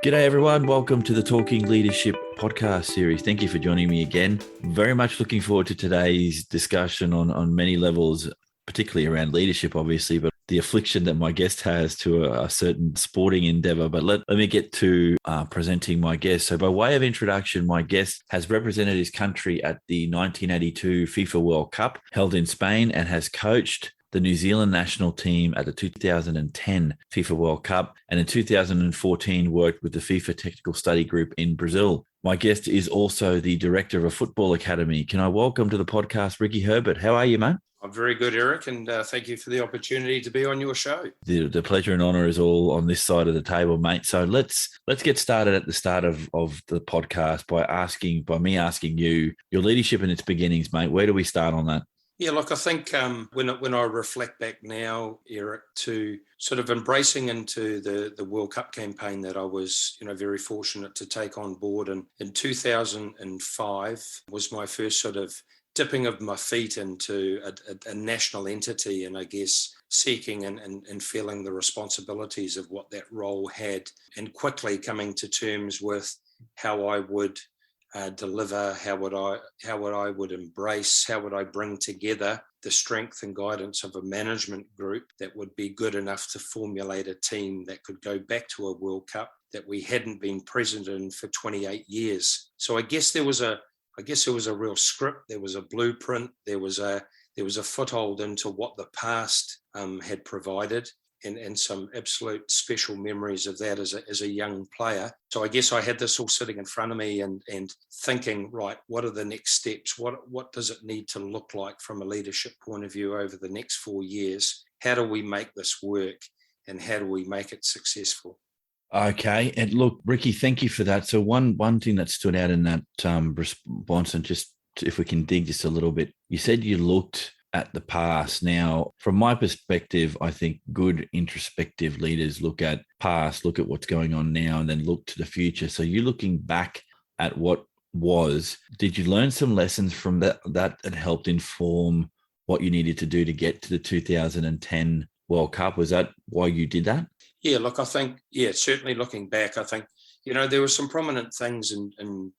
G'day everyone, welcome to the Talking Leadership podcast series. Thank you for joining me again. Very much looking forward to today's discussion on many levels, particularly around leadership, obviously, but the affliction that my guest has to a certain sporting endeavor. But let me get to presenting my guest. So by way of introduction, my guest has represented his country at the 1982 FIFA World Cup held in Spain and has coached the New Zealand national team at the 2010 FIFA World Cup, and in 2014 worked with the FIFA Technical Study Group in Brazil. My guest is also the director of a football academy. Can I welcome to the podcast Ricki Herbert? How are you, mate? I'm very good, Eric, and thank you for the opportunity to be on your show. The pleasure and honour is all on this side of the table, mate. So let's get started at the start of the podcast by me asking you your leadership in its beginnings, mate. Where do we start on that? Yeah, look, I think when I reflect back now, Eric, to sort of embracing into the World Cup campaign that I was, very fortunate to take on board, and in 2005 was my first sort of dipping of my feet into a national entity, and I guess seeking and feeling the responsibilities of what that role had, and quickly coming to terms with how I would deliver, how would I embrace, how would I bring together the strength and guidance of a management group that would be good enough to formulate a team that could go back to a World Cup that we hadn't been present in for 28 years. So I guess there was a real script, there was a blueprint, there was a foothold into what the past had provided. And some absolute special memories of that as a young player. So I guess I had this all sitting in front of me and thinking, right, what are the next steps? What does it need to look like from a leadership point of view over the next 4 years? How do we make this work, and how do we make it successful? Okay. And look, Ricki, thank you for that. So one thing that stood out in that response, and just if we can dig just a little bit, you said you looked at the past. Now, from my perspective, I think good introspective leaders look at past, look at what's going on now, and then look to the future. So you're looking back at what was. Did you learn some lessons from that helped inform what you needed to do to get to the 2010 World Cup? Was that why you did that? Yeah, look, I think, certainly looking back, I think, there were some prominent things in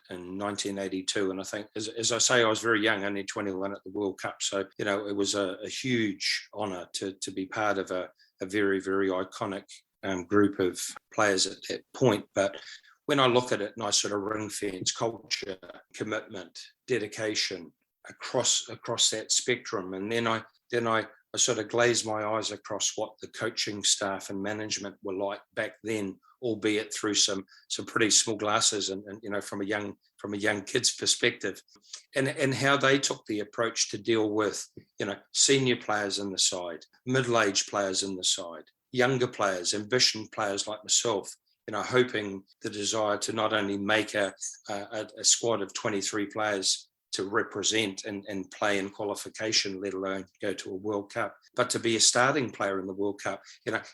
1982. And I think, as I say, I was very young, only 21 at the World Cup. So, it was a huge honour to be part of a very, very iconic group of players at that point. But when I look at it and I sort of ring fence culture, commitment, dedication across that spectrum, and then I sort of glazed my eyes across what the coaching staff and management were like back then, albeit through some pretty small glasses and from a young kid's perspective, and how they took the approach to deal with senior players in the side, middle-aged players in the side, younger players, ambition players like myself, hoping the desire to not only make a squad of 23 players to represent and play in qualification, let alone go to a World Cup, but to be a starting player in the World Cup.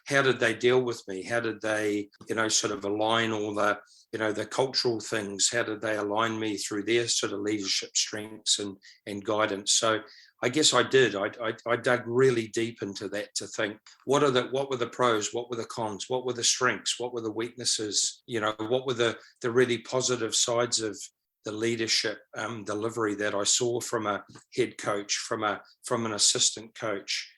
How did they deal with me? How did they, sort of align all the, the cultural things? How did they align me through their sort of leadership strengths and guidance? So I guess I did. I dug really deep into that to think, what were the pros? What were the cons? What were the strengths? What were the weaknesses? What were the really positive sides of the leadership delivery that I saw from a head coach, from an assistant coach,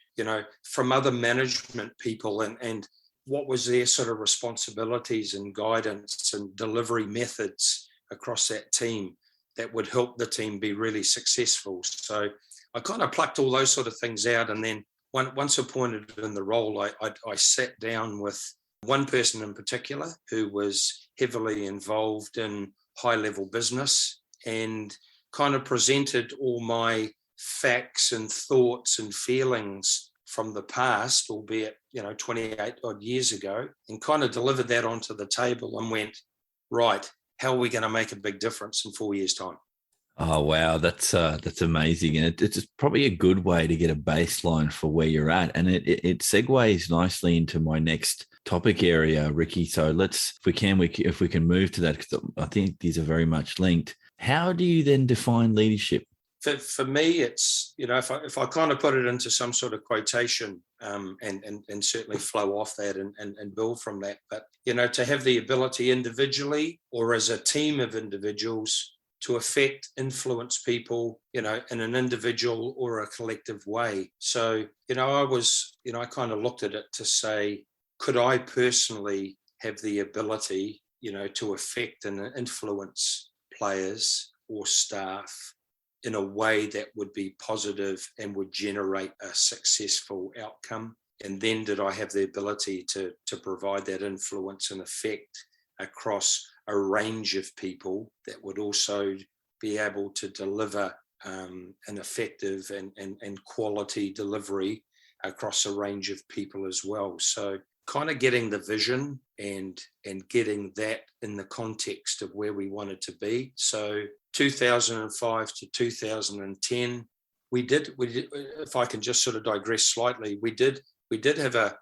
from other management people, and what was their sort of responsibilities and guidance and delivery methods across that team that would help the team be really successful. So I kind of plucked all those sort of things out, and then once appointed in the role, I sat down with one person in particular who was heavily involved in high-level business, and kind of presented all my facts and thoughts and feelings from the past, albeit 28 odd years ago, and kind of delivered that onto the table and went, right, how are we going to make a big difference in 4 years' time? Oh, wow. That's amazing. And it's probably a good way to get a baseline for where you're at. And it segues nicely into my next topic area, Ricki. So if we can move to that, because I think these are very much linked. How do you then define leadership? For me, it's, if I kind of put it into some sort of quotation, and certainly flow off that and build from that, but, to have the ability individually or as a team of individuals to affect, influence people, in an individual or a collective way. So, I kind of looked at it to say, could I personally have the ability, to affect and influence players or staff in a way that would be positive and would generate a successful outcome? And then did I have the ability to provide that influence and effect across a range of people that would also be able to deliver an effective and quality delivery across a range of people as well? So kind of getting the vision and getting that in the context of where we wanted to be. So 2005 to 2010, we did, if I can just sort of digress slightly, we did have a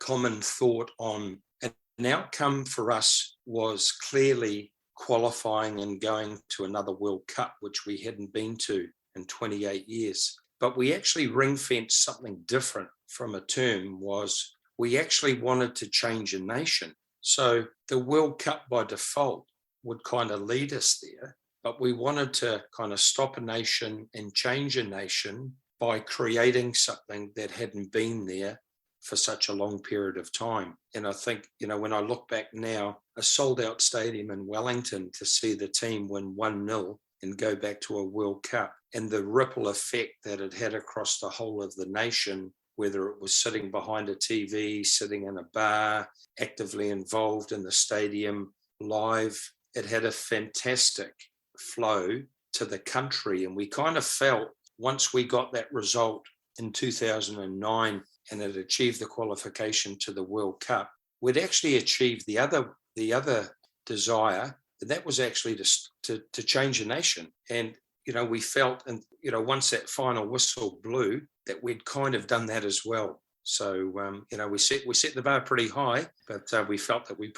common thought on an outcome for us was clearly qualifying and going to another World Cup, which we hadn't been to in 28 years. But we actually ring-fenced something different from a term. Was we actually wanted to change a nation. So the World Cup by default would kind of lead us there, but we wanted to kind of stop a nation and change a nation by creating something that hadn't been there for such a long period of time. And I think, when I look back now, a sold-out stadium in Wellington to see the team win 1-0 and go back to a World Cup, and the ripple effect that it had across the whole of the nation, whether it was sitting behind a TV, sitting in a bar, actively involved in the stadium, live, it had a fantastic flow to the country. And we kind of felt, once we got that result in 2009 and it achieved the qualification to the World Cup, we'd actually achieved the other desire, and that was actually to change a nation. And we felt, and once that final whistle blew, that we'd kind of done that as well. So we set the bar pretty high, but we felt that we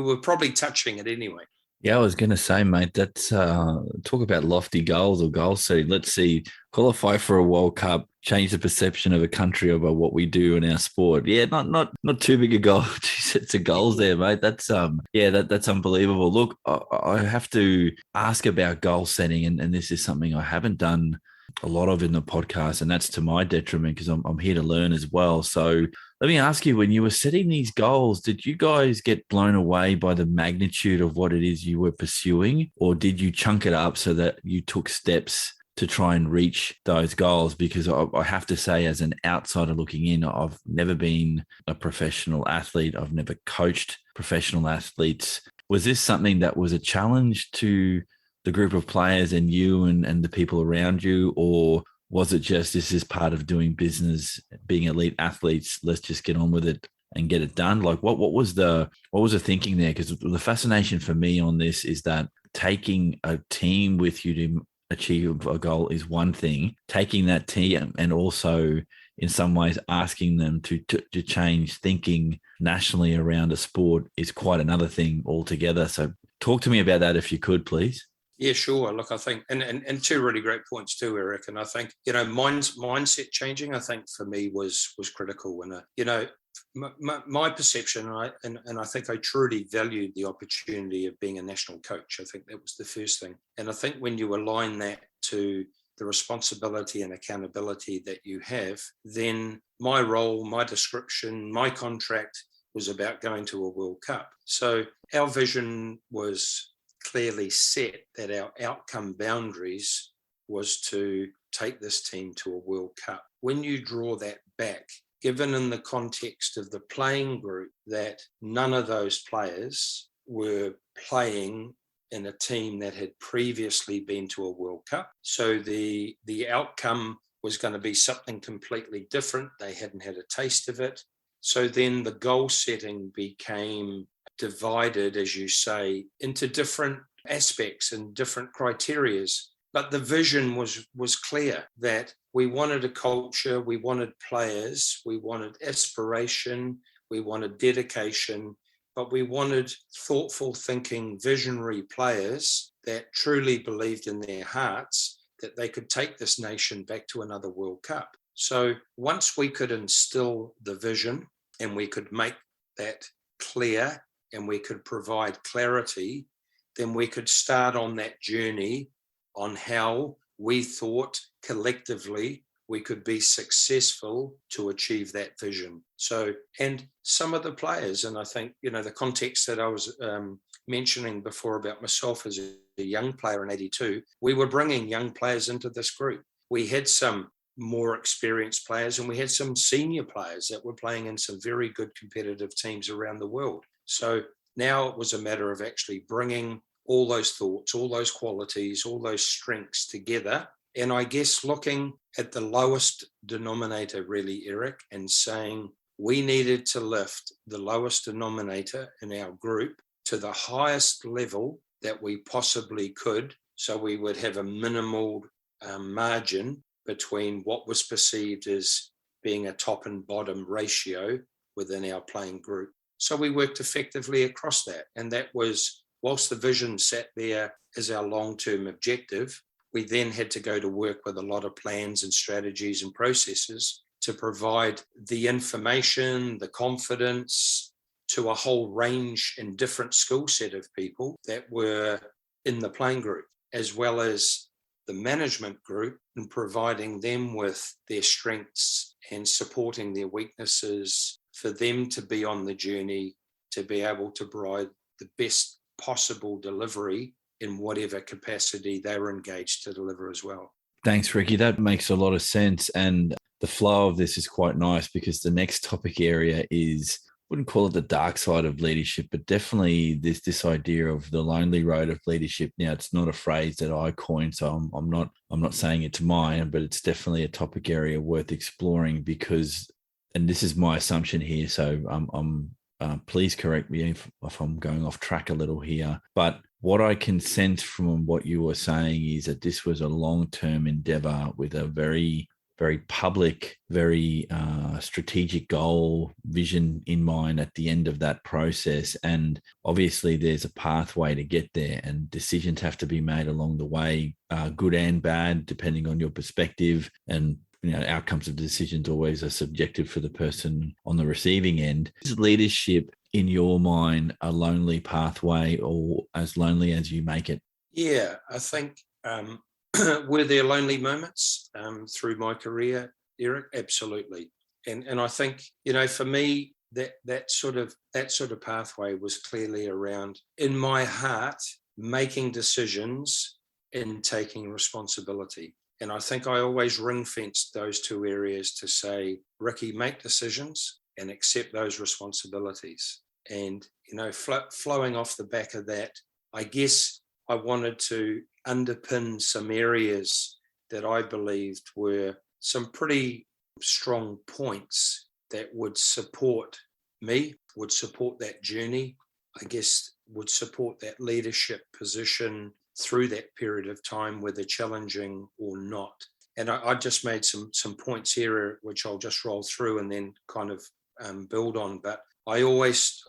were probably touching it anyway. Yeah, I was going to say, mate, that's talk about lofty goals or goal setting. Let's see, qualify for a World Cup, change the perception of a country about what we do in our sport. Yeah, not too big a goal, 2 sets of goals there, mate. That's that's unbelievable. Look, I have to ask about goal setting, and this is something I haven't done a lot of in the podcast, and that's to my detriment because I'm here to learn as well. So let me ask you, when you were setting these goals, did you guys get blown away by the magnitude of what it is you were pursuing, or did you chunk it up so that you took steps to try and reach those goals? Because I have to say, as an outsider looking in, I've never been a professional athlete. I've never coached professional athletes. Was this something that was a challenge to the group of players and you and the people around you, or was it just, this is part of doing business, being elite athletes, let's just get on with it and get it done? Like what was the thinking there? Because the fascination for me on this is that taking a team with you to achieve a goal is one thing, taking that team and also in some ways asking them to change thinking nationally around a sport is quite another thing altogether. So talk to me about that if you could, please. Yeah, sure. Look, I think, and two really great points too, Eric. And I think, mindset changing, I think for me was critical. And, my perception, and I think I truly valued the opportunity of being a national coach. I think that was the first thing. And I think when you align that to the responsibility and accountability that you have, then my role, my description, my contract was about going to a World Cup. So our vision was clearly set that our outcome boundaries was to take this team to a World Cup. When you draw that back, given in the context of the playing group that none of those players were playing in a team that had previously been to a World Cup, so the outcome was going to be something completely different. They hadn't had a taste of it. So then the goal setting became divided, as you say, into different aspects and different criterias. But the vision was clear that we wanted a culture, we wanted players, we wanted aspiration, we wanted dedication, but we wanted thoughtful thinking, visionary players that truly believed in their hearts that they could take this nation back to another World Cup. So once we could instill the vision and we could make that clear and we could provide clarity, then we could start on that journey on how we thought collectively we could be successful to achieve that vision. So, and some of the players, and I think, the context that I was mentioning before about myself as a young player in 82, we were bringing young players into this group. We had some more experienced players and we had some senior players that were playing in some very good competitive teams around the world. So now it was a matter of actually bringing all those thoughts, all those qualities, all those strengths together. And I guess looking at the lowest denominator, really, Eric, and saying we needed to lift the lowest denominator in our group to the highest level that we possibly could, so we would have a minimal margin between what was perceived as being a top and bottom ratio within our playing group. So we worked effectively across that. And that was, whilst the vision sat there as our long-term objective, we then had to go to work with a lot of plans and strategies and processes to provide the information, the confidence to a whole range and different skill set of people that were in the playing group, as well as the management group, and providing them with their strengths and supporting their weaknesses for them to be on the journey to be able to provide the best possible delivery in whatever capacity they were engaged to deliver as well. Thanks, Ricki. That makes a lot of sense. And the flow of this is quite nice because the next topic area is, I wouldn't call it the dark side of leadership, but definitely this idea of the lonely road of leadership. Now, it's not a phrase that I coined, so I'm not saying it's mine, but it's definitely a topic area worth exploring because, and this is my assumption here, so please correct me if I'm going off track a little here, but what I can sense from what you were saying is that this was a long-term endeavor with a very, very public, very strategic goal, vision in mind at the end of that process. And obviously there's a pathway to get there and decisions have to be made along the way, good and bad, depending on your perspective. And outcomes of decisions always are subjective for the person on the receiving end. Is leadership, in your mind, a lonely pathway or as lonely as you make it? Yeah, I think were there lonely moments through my career, Eric? Absolutely. And I think, for me, that sort of pathway was clearly around, in my heart, making decisions and taking responsibility. And I think I always ring-fenced those two areas to say, Ricki, make decisions and accept those responsibilities. And, flowing off the back of that, I guess I wanted to underpin some areas that I believed were some pretty strong points that would support me, would support that journey, I guess would support that leadership position through that period of time, whether challenging or not. And I just made some points here, which I'll just roll through and then kind of build on. But I always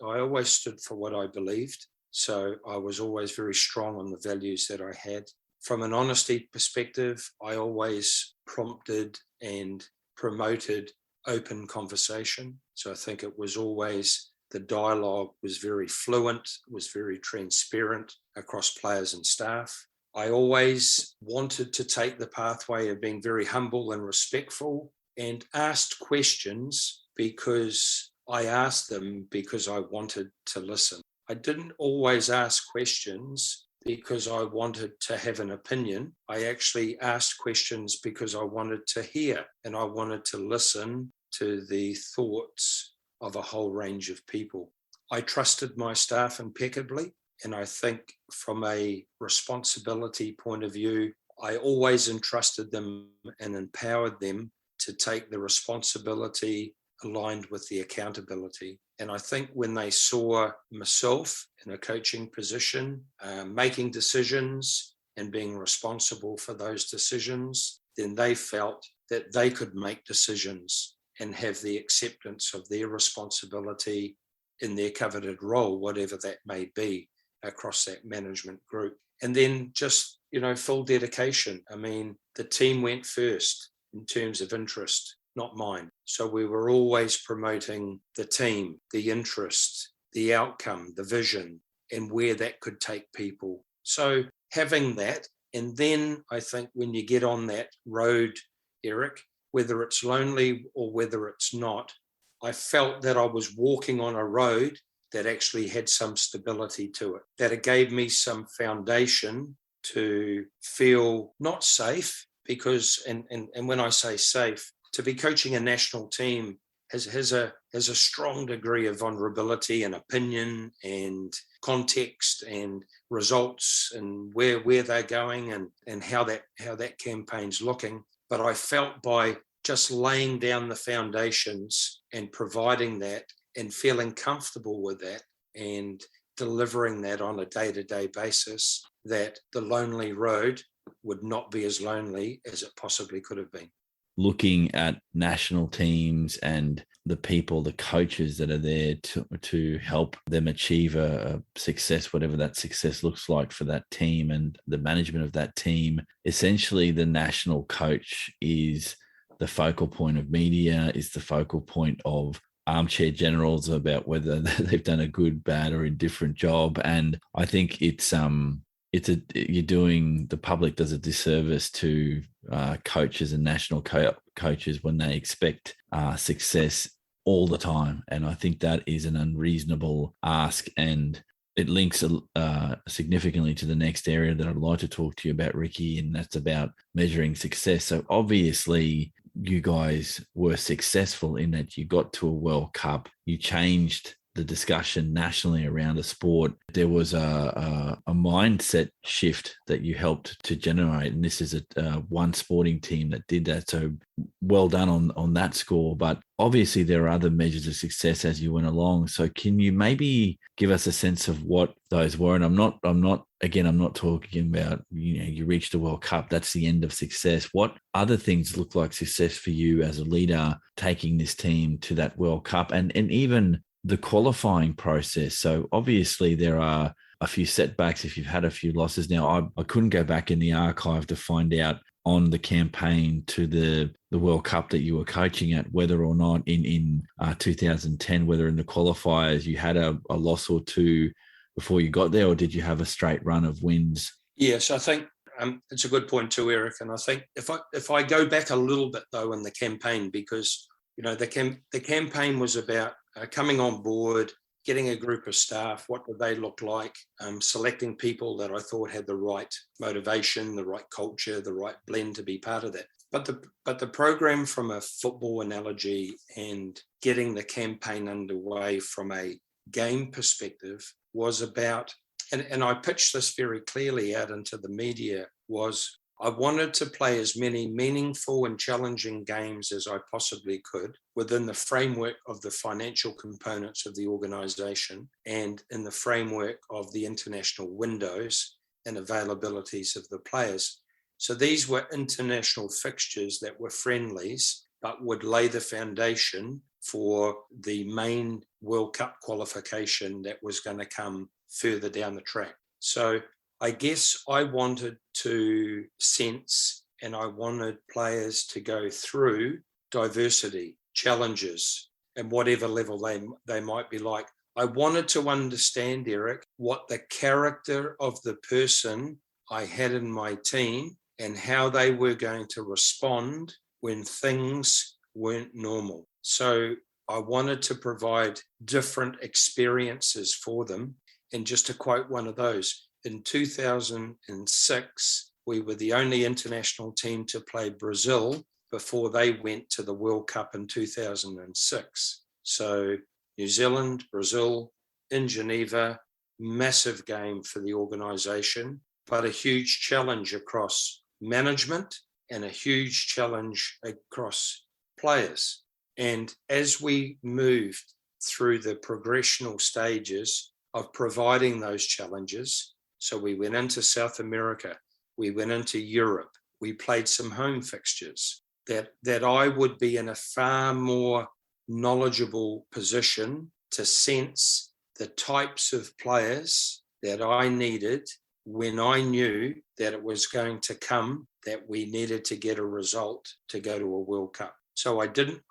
stood for what I believed. So I was always very strong on the values that I had. From an honesty perspective, I always prompted and promoted open conversation. So I think it was always, the dialogue was very fluent, was very transparent across players and staff. I always wanted to take the pathway of being very humble and respectful and asked questions because I asked them because I wanted to listen. I didn't always ask questions because I wanted to have an opinion. I actually asked questions because I wanted to hear and I wanted to listen to the thoughts of a whole range of people. I trusted my staff impeccably. And I think from a responsibility point of view, I always entrusted them and empowered them to take the responsibility aligned with the accountability. And I think when they saw myself in a coaching position, making decisions and being responsible for those decisions, then they felt that they could make decisions and have the acceptance of their responsibility in their coveted role, whatever that may be, across that management group. And then just, full dedication. I mean, the team went first in terms of interest, not mine. So we were always promoting the team, the interest, the outcome, the vision, and where that could take people. So having that, and then I think when you get on that road, Eric, whether it's lonely or whether it's not, I felt that I was walking on a road that actually had some stability to it, that it gave me some foundation to feel not safe, because, and when I say safe, to be coaching a national team has a strong degree of vulnerability and opinion and context and results and where they're going and how that campaign's looking. But I felt by just laying down the foundations and providing that and feeling comfortable with that and delivering that on a day-to-day basis, that the lonely road would not be as lonely as it possibly could have been. Looking at national teams and the people, the coaches that are there to help them achieve a success, whatever that success looks like for that team and the management of that team, essentially the national coach is the focal point of media, is the focal point of armchair generals about whether they've done a good, bad, or indifferent job. And I think the public does a disservice to coaches and national coaches when they expect success all the time. And I think that is an unreasonable ask, and it links significantly to the next area that I'd like to talk to you about, Ricki, and that's about measuring success. So obviously you guys were successful in that you got to a World Cup, you changed the discussion nationally around the sport. There was a mindset shift that you helped to generate, and this is one sporting team that did that. So well done on that score. But obviously there are other measures of success as you went along. So can you maybe give us a sense of what those were? And I'm not talking about, you reached the World Cup, that's the end of success. What other things look like success for you as a leader taking this team to that World Cup, and even the qualifying process? So obviously there are a few setbacks if you've had a few losses. Now, I couldn't go back in the archive to find out on the campaign to the World Cup that you were coaching at, whether or not in 2010, whether in the qualifiers you had a loss or two before you got there, or did you have a straight run of wins? Yes, I think it's a good point too, Eric. And I think if I go back a little bit though in the campaign, because the campaign was about coming on board, getting a group of staff, what do they look like, selecting people that I thought had the right motivation, the right culture, the right blend to be part of that. But the program, from a football analogy and getting the campaign underway from a game perspective, was about, and I pitched this very clearly out into the media, was I wanted to play as many meaningful and challenging games as I possibly could within the framework of the financial components of the organisation and in the framework of the international windows and availabilities of the players. So these were international fixtures that were friendlies, but would lay the foundation for the main World Cup qualification that was going to come further down the track. So I guess I wanted to sense, and I wanted players to go through diversity, challenges, and whatever level they might be like. I wanted to understand, Eric, what the character of the person I had in my team and how they were going to respond when things weren't normal. So I wanted to provide different experiences for them. And just to quote one of those, in 2006, we were the only international team to play Brazil before they went to the World Cup in 2006. So New Zealand, Brazil, in Geneva, massive game for the organisation, but a huge challenge across management and a huge challenge across players. And as we moved through the progressional stages of providing those challenges, so we went into South America, we went into Europe, we played some home fixtures, that I would be in a far more knowledgeable position to sense the types of players that I needed when I knew that it was going to come, that we needed to get a result to go to a World Cup. So I didn't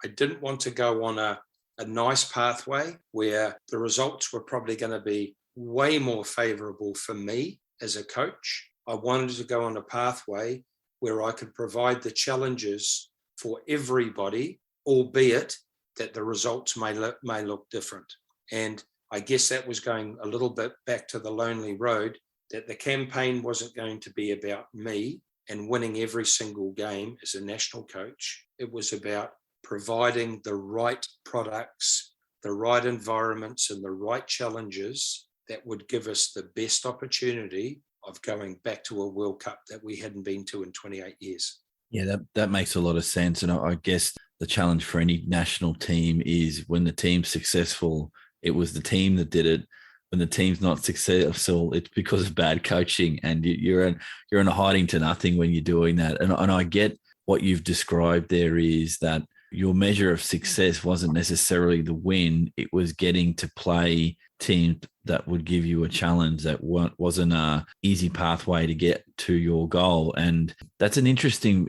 want to go on a nice pathway where the results were probably going to be way more favourable for me as a coach. I wanted to go on a pathway where I could provide the challenges for everybody, albeit that the results may look different. And I guess that was going a little bit back to the lonely road, that the campaign wasn't going to be about me and winning every single game as a national coach. It was about providing the right products, the right environments, and the right challenges that would give us the best opportunity of going back to a World Cup that we hadn't been to in 28 years. Yeah, that makes a lot of sense. And I guess the challenge for any national team is when the team's successful, it was the team that did it. When the team's not successful, it's because of bad coaching, and you're in a hiding to nothing when you're doing that. And I get what you've described there is that your measure of success wasn't necessarily the win. It was getting to play teams that would give you a challenge that wasn't a easy pathway to get to your goal. And it's an interesting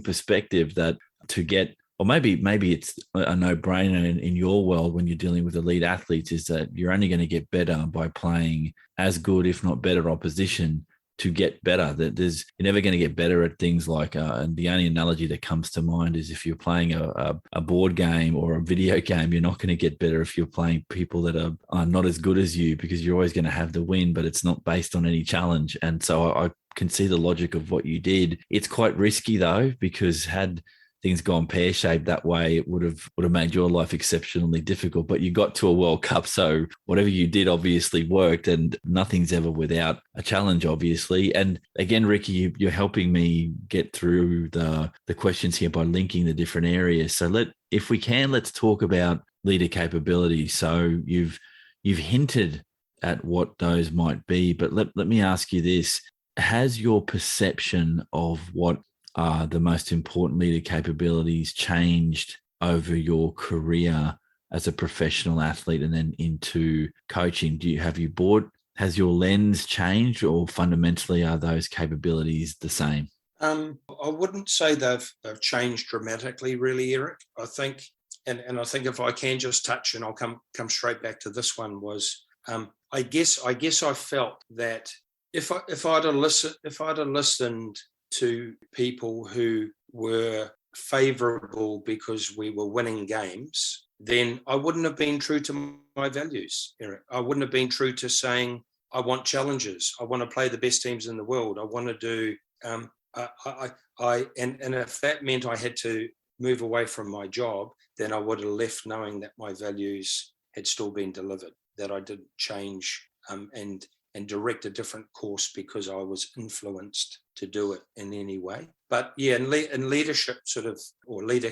perspective that to get, or maybe it's a no-brainer in your world when you're dealing with elite athletes, is that you're only going to get better by playing as good, if not better, opposition to get better. That you're never going to get better at things like, and the only analogy that comes to mind is if you're playing a board game or a video game, you're not going to get better if you're playing people that are not as good as you, because you're always going to have the win, but it's not based on any challenge. And so I can see the logic of what you did. It's quite risky though, because had things gone pear-shaped that way, it would have made your life exceptionally difficult. But you got to a World Cup, so whatever you did obviously worked, and nothing's ever without a challenge, obviously. And again, Ricki, you're helping me get through the questions here by linking the different areas. So let's talk about leader capability. So you've hinted at what those might be, but let me ask you this. Has your perception of what are the most important leader capabilities changed over your career as a professional athlete and then into coaching? Has your lens changed, or fundamentally are those capabilities the same? I wouldn't say they've changed dramatically, really, Eric. I think, and I think if I can just touch, and I'll come straight back to this one, was I guess I felt that if I'd have listened to people who were favourable because we were winning games, then I wouldn't have been true to my values, Eric. I wouldn't have been true to saying I want challenges. I want to play the best teams in the world. I want to do. And if that meant I had to move away from my job, then I would have left knowing that my values had still been delivered, that I didn't change and direct a different course because I was influenced to do it in any way. But yeah, in leadership or leader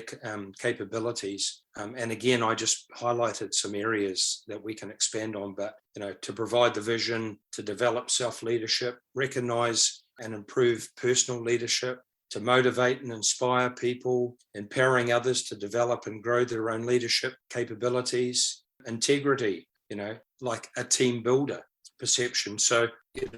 capabilities, and again, I just highlighted some areas that we can expand on, but to provide the vision, to develop self-leadership, recognize and improve personal leadership, to motivate and inspire people, empowering others to develop and grow their own leadership capabilities, integrity, like a team builder, perception. So,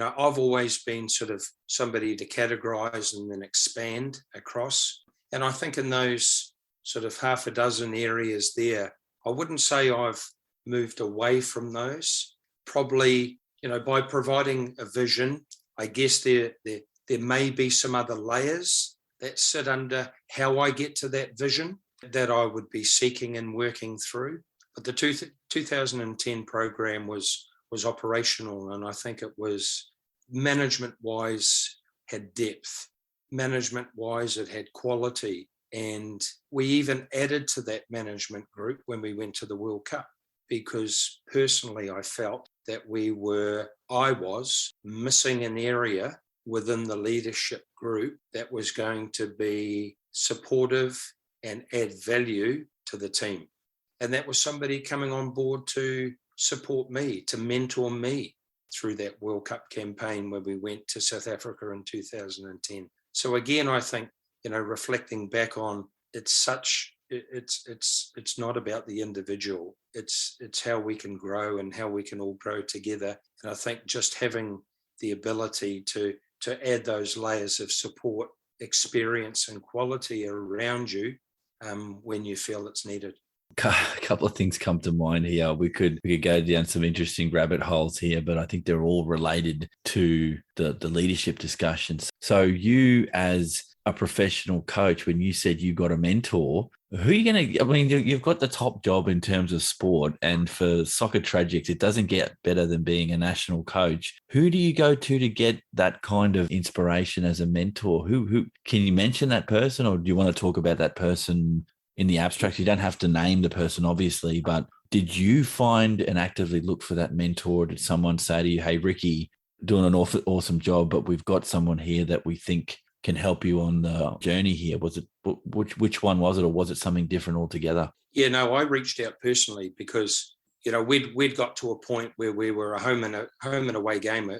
I've always been sort of somebody to categorize and then expand across. And I think in those sort of half a dozen areas there, I wouldn't say I've moved away from those. Probably, by providing a vision, I guess there may be some other layers that sit under how I get to that vision that I would be seeking and working through. But the 2010 program was operational, and I think it was management-wise had depth, management-wise it had quality, and we even added to that management group when we went to the World Cup, because personally I felt that I was missing an area within the leadership group that was going to be supportive and add value to the team. And that was somebody coming on board to support me, to mentor me through that World Cup campaign when we went to South Africa in 2010. So again, I think, reflecting back on, it's not about the individual. it's how we can grow and how we can all grow together. And I think just having the ability to add those layers of support, experience and quality around you when you feel it's needed. A couple of things come to mind here. We could go down some interesting rabbit holes here, but I think they're all related to the leadership discussions. So you, as a professional coach, when you said you got a mentor, who are you going to, I mean, you've got the top job in terms of sport, and for Soccer Tragics, it doesn't get better than being a national coach. Who do you go to get that kind of inspiration as a mentor? Who can you mention that person, or do you want to talk about that person in the abstract? You don't have to name the person, obviously, but did you find and actively look for that mentor? Did someone say to you, hey, Ricki, doing an awesome job, but we've got someone here that we think can help you on the journey here? Was it, which one was it, or was it something different altogether? Yeah, no, I reached out personally because, we'd got to a point where we were a home and away game,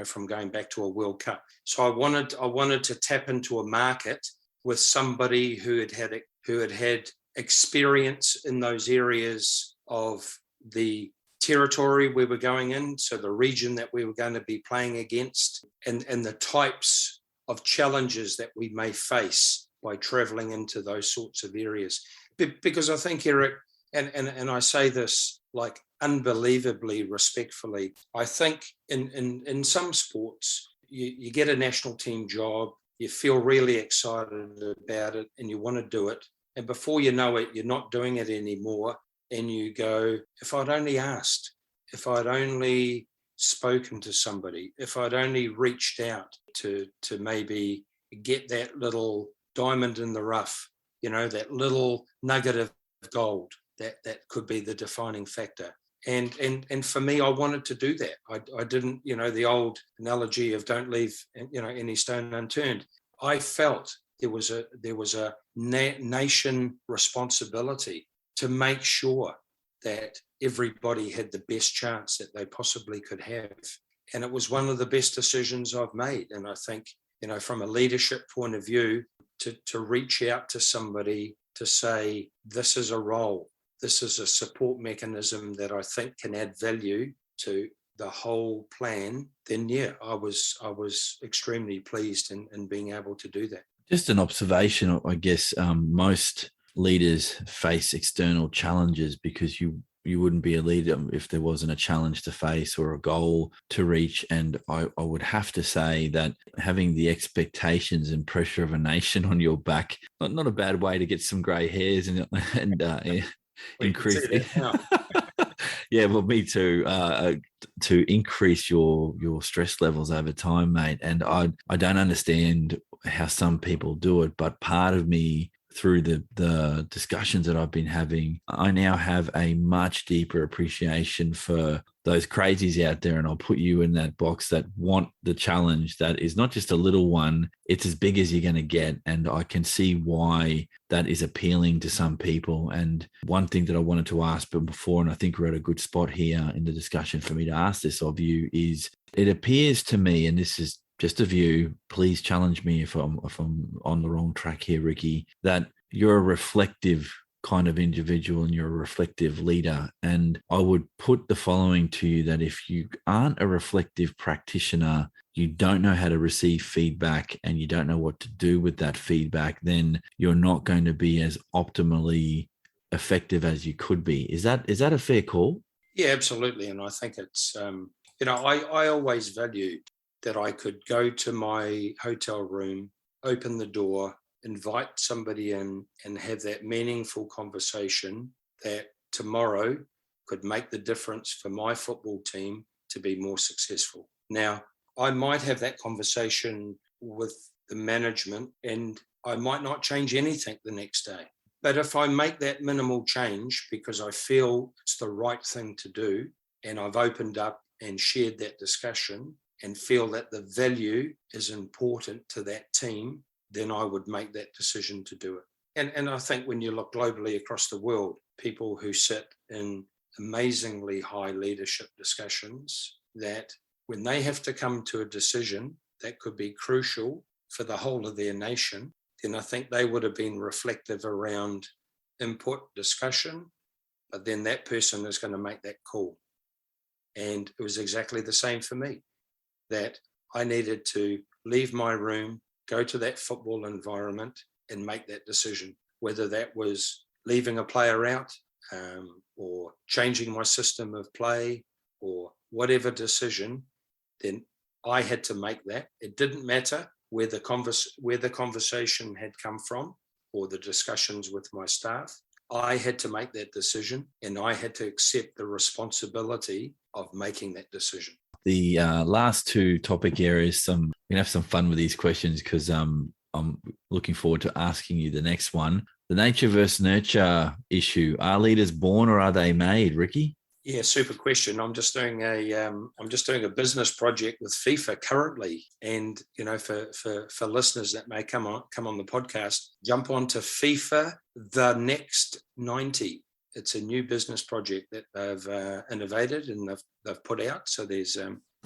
from going back to a World Cup. So I wanted to tap into a market with somebody who had had experience in those areas of the territory we were going in, so the region that we were going to be playing against, and the types of challenges that we may face by traveling into those sorts of areas. Because I think, Eric, and I say this like unbelievably respectfully, I think in some sports, you get a national team job, you feel really excited about it and you want to do it. And before you know it, you're not doing it anymore. And you go, if I'd only asked, if I'd only spoken to somebody, if I'd only reached out to maybe get that little diamond in the rough, that little nugget of gold, that could be the defining factor. And for me, I wanted to do that. I didn't, the old analogy of don't leave, any stone unturned. I felt there was a nation responsibility to make sure that everybody had the best chance that they possibly could have. And it was one of the best decisions I've made. And I think, from a leadership point of view, to reach out to somebody to say, this is a role, this is a support mechanism that I think can add value to the whole plan, then yeah, I was extremely pleased in being able to do that. Just an observation, I guess, most leaders face external challenges because you wouldn't be a leader if there wasn't a challenge to face or a goal to reach. And I would have to say that having the expectations and pressure of a nation on your back, not a bad way to get some grey hairs and increase. Yeah, well, me too. To increase your stress levels over time, mate. And I don't understand how some people do it, but part of me, through the discussions that I've been having, I now have a much deeper appreciation for those crazies out there. And I'll put you in that box that want the challenge that is not just a little one, it's as big as you're going to get. And I can see why that is appealing to some people. And one thing that I wanted to ask before, and I think we're at a good spot here in the discussion for me to ask this of you, is it appears to me, and this is just a view, please challenge me if I'm on the wrong track here, Ricki, that you're a reflective kind of individual and you're a reflective leader. And I would put the following to you, that if you aren't a reflective practitioner, you don't know how to receive feedback and you don't know what to do with that feedback, then you're not going to be as optimally effective as you could be. Is that a fair call? Yeah, absolutely. And I think it's, I always valued that I could go to my hotel room, open the door, invite somebody in and have that meaningful conversation that tomorrow could make the difference for my football team to be more successful. Now, I might have that conversation with the management and I might not change anything the next day. But if I make that minimal change because I feel it's the right thing to do, and I've opened up and shared that discussion and feel that the value is important to that team, then I would make that decision to do it. And I think when you look globally across the world, people who sit in amazingly high leadership discussions, that when they have to come to a decision that could be crucial for the whole of their nation, then I think they would have been reflective around input, discussion, but then that person is going to make that call. And it was exactly the same for me, that I needed to leave my room, go to that football environment and make that decision, whether that was leaving a player out or changing my system of play or whatever decision, then I had to make that. It didn't matter where the conversation had come from or the discussions with my staff. I had to make that decision, and I had to accept the responsibility of making that decision. The last two topic areas, we can have some fun with these questions because I'm looking forward to asking you the next one. The nature versus nurture issue. Are leaders born or are they made, Ricki? Yeah, super question. I'm just doing a business project with FIFA currently, and for listeners that may come on the podcast, jump on to FIFA the Next 90. It's a new business project that they've innovated and they've put out. So there's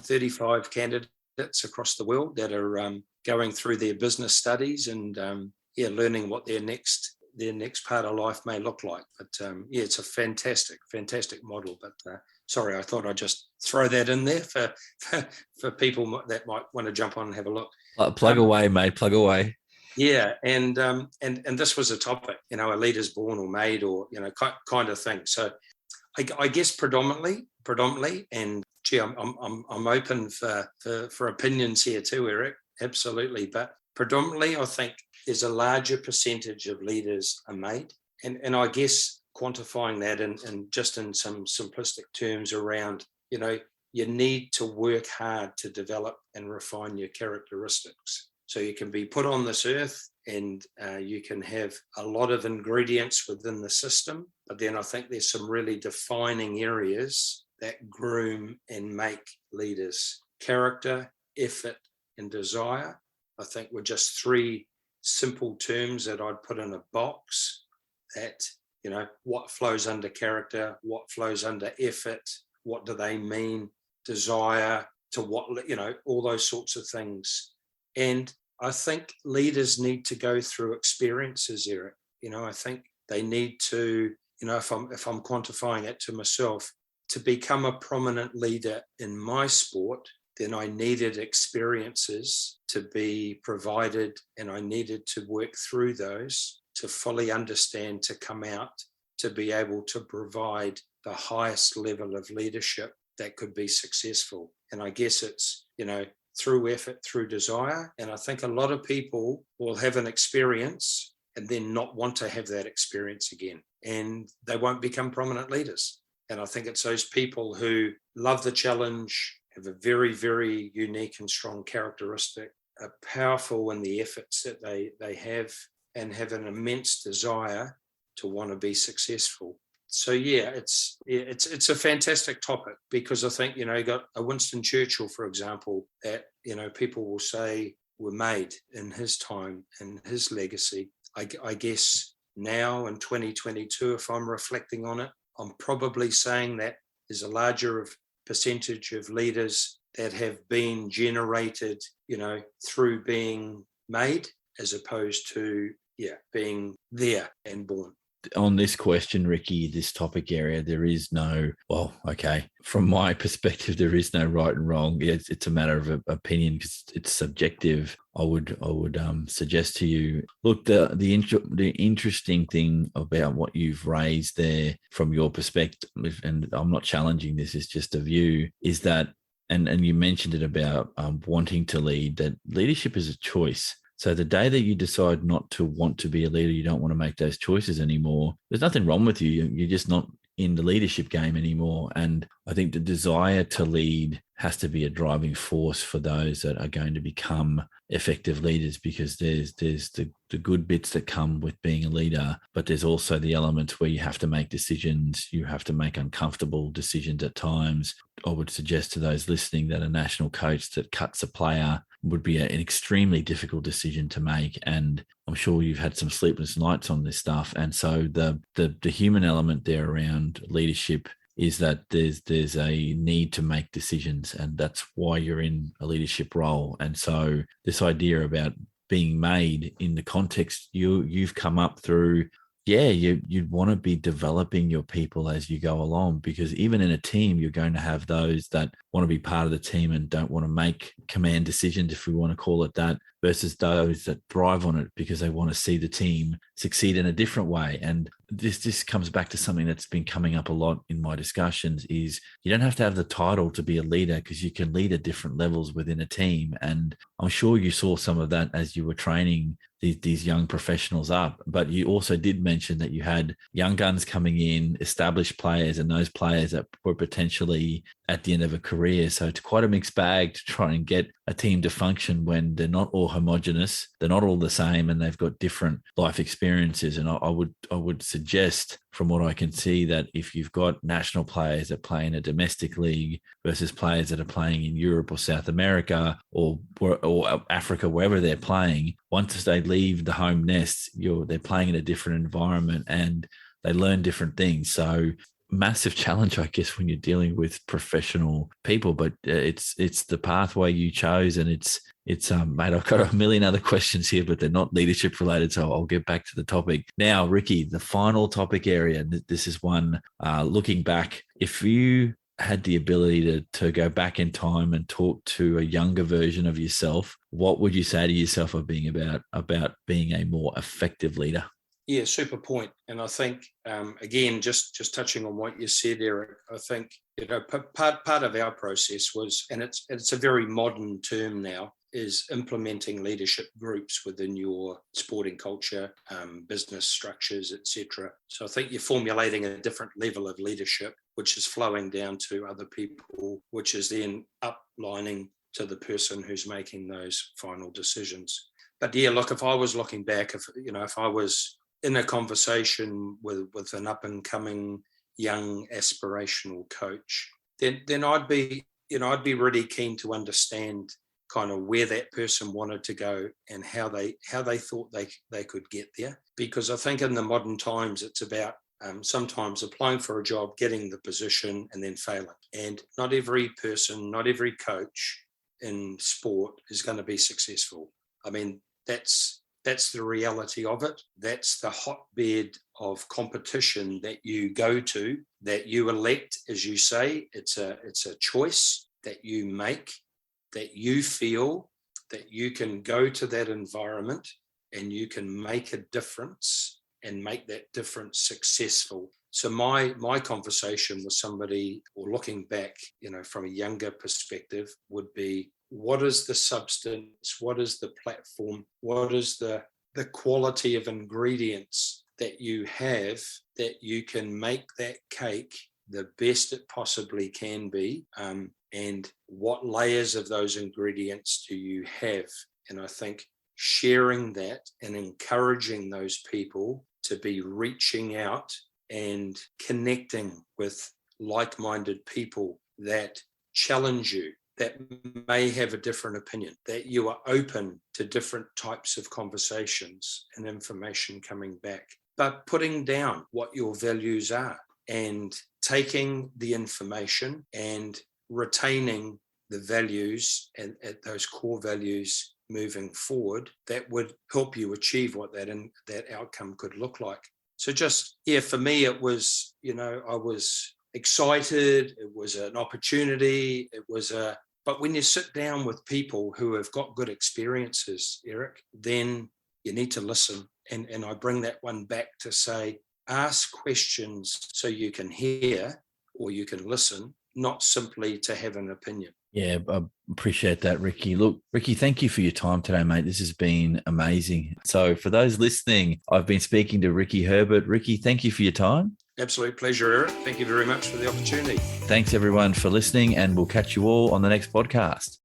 35 candidates across the world that are going through their business studies and learning what their next part of life may look like. But it's a fantastic model. But sorry, I thought I'd just throw that in there for people that might want to jump on and have a look. Plug away, mate. Plug away. Yeah, and this was a topic, a leader's born or made, or kind of thing. So I guess predominantly, and gee, I'm open for opinions here too, Eric. Absolutely, but predominantly, I think there's a larger percentage of leaders are made, and I guess quantifying that and just in some simplistic terms around, you need to work hard to develop and refine your characteristics. So you can be put on this earth and you can have a lot of ingredients within the system, but then I think there's some really defining areas that groom and make leaders. Character, effort, and desire, I think, were just three simple terms that I'd put in a box that, what flows under character, what flows under effort, what do they mean, desire, to what, all those sorts of things. And I think leaders need to go through experiences, Eric. I think they need to, if I'm quantifying it to myself, to become a prominent leader in my sport, then I needed experiences to be provided, and I needed to work through those to fully understand, to come out, to be able to provide the highest level of leadership that could be successful. And I guess it's, through effort, through desire. And I think a lot of people will have an experience and then not want to have that experience again, and they won't become prominent leaders. And I think it's those people who love the challenge, have a very, very unique and strong characteristic, are powerful in the efforts that they have, and have an immense desire to want to be successful. So it's a fantastic topic, because I think, you got a Winston Churchill, for example, that, people will say were made in his time and his legacy. I guess now in 2022, if I'm reflecting on it, I'm probably saying that there's a larger percentage of leaders that have been generated, through being made, as opposed to, being there and born. On this question, Ricki, this topic area, there is no, from my perspective, there is no right and wrong. It's a matter of opinion because it's subjective. I would suggest to you, look, the interesting thing about what you've raised there from your perspective, and I'm not challenging this, it's just a view, is that, and you mentioned it about wanting to lead, that leadership is a choice. So the day that you decide not to want to be a leader, you don't want to make those choices anymore, there's nothing wrong with you. You're just not in the leadership game anymore. And I think the desire to lead has to be a driving force for those that are going to become effective leaders, because there's the good bits that come with being a leader, but there's also the elements where you have to make decisions. You have to make uncomfortable decisions at times. I would suggest to those listening that a national coach that cuts a player would be an extremely difficult decision to make. And I'm sure you've had some sleepless nights on this stuff. And so the human element there around leadership is that there's a need to make decisions, and that's why you're in a leadership role. And so this idea about being made in the context, you've come up through yeah, you'd want to be developing your people as you go along, because even in a team, you're going to have those that want to be part of the team and don't want to make command decisions, if we want to call it that, versus those that thrive on it because they want to see the team succeed in a different way. And this comes back to something that's been coming up a lot in my discussions is you don't have to have the title to be a leader, because you can lead at different levels within a team. And I'm sure you saw some of that as you were training these young professionals up. But you also did mention that you had young guns coming in, established players, and those players that were potentially at the end of a career. So it's quite a mixed bag to try and get a team to function when they're not all homogenous, they're not all the same, and they've got different life experiences. And I would suggest, from what I can see, that if you've got national players that play in a domestic league versus players that are playing in Europe or South America or Africa, wherever they're playing, once they leave the home nest, they're playing in a different environment and they learn different things. So massive challenge, I guess, when you're dealing with professional people, but it's the pathway you chose. And it's mate, I've got a million other questions here, but they're not leadership related, so I'll get back to the topic now. Ricki, the final topic area, this is one, looking back, if you had the ability to go back in time and talk to a younger version of yourself, what would you say to yourself about being a more effective leader? Yeah, super point. And I think, again, just touching on what you said, Eric, I think, part of our process was, and it's a very modern term now, is implementing leadership groups within your sporting culture, business structures, etc. So I think you're formulating a different level of leadership, which is flowing down to other people, which is then uplining to the person who's making those final decisions. But yeah, look, if I was looking back, if I was in a conversation with an up-and-coming young aspirational coach, then I'd be really keen to understand kind of where that person wanted to go and how they thought they could get there. Because I think in the modern times, it's about sometimes applying for a job, getting the position, and then failing. And not every person, not every coach in sport is going to be successful. I mean, that's the reality of it. That's the hotbed of competition that you go to, that you elect, as you say. It's a choice that you make, that you feel that you can go to that environment and you can make a difference and make that difference successful. So my conversation with somebody, or looking back, from a younger perspective, would be, what is the substance? What is the platform? What is the quality of ingredients that you have that you can make that cake the best it possibly can be? And what layers of those ingredients do you have? And I think sharing that and encouraging those people to be reaching out and connecting with like-minded people that challenge you, that may have a different opinion, that you are open to different types of conversations and information coming back, but putting down what your values are and taking the information and retaining the values and those core values moving forward, that would help you achieve what that outcome could look like. So for me, it was, I was excited. It was an opportunity. But when you sit down with people who have got good experiences, Eric, then you need to listen. And I bring that one back to say, ask questions so you can hear or you can listen, not simply to have an opinion. Yeah, I appreciate that, Ricki. Look, Ricki, thank you for your time today, mate. This has been amazing. So for those listening, I've been speaking to Ricki Herbert. Ricki, thank you for your time. Absolute pleasure, Eric. Thank you very much for the opportunity. Thanks, everyone, for listening, and we'll catch you all on the next podcast.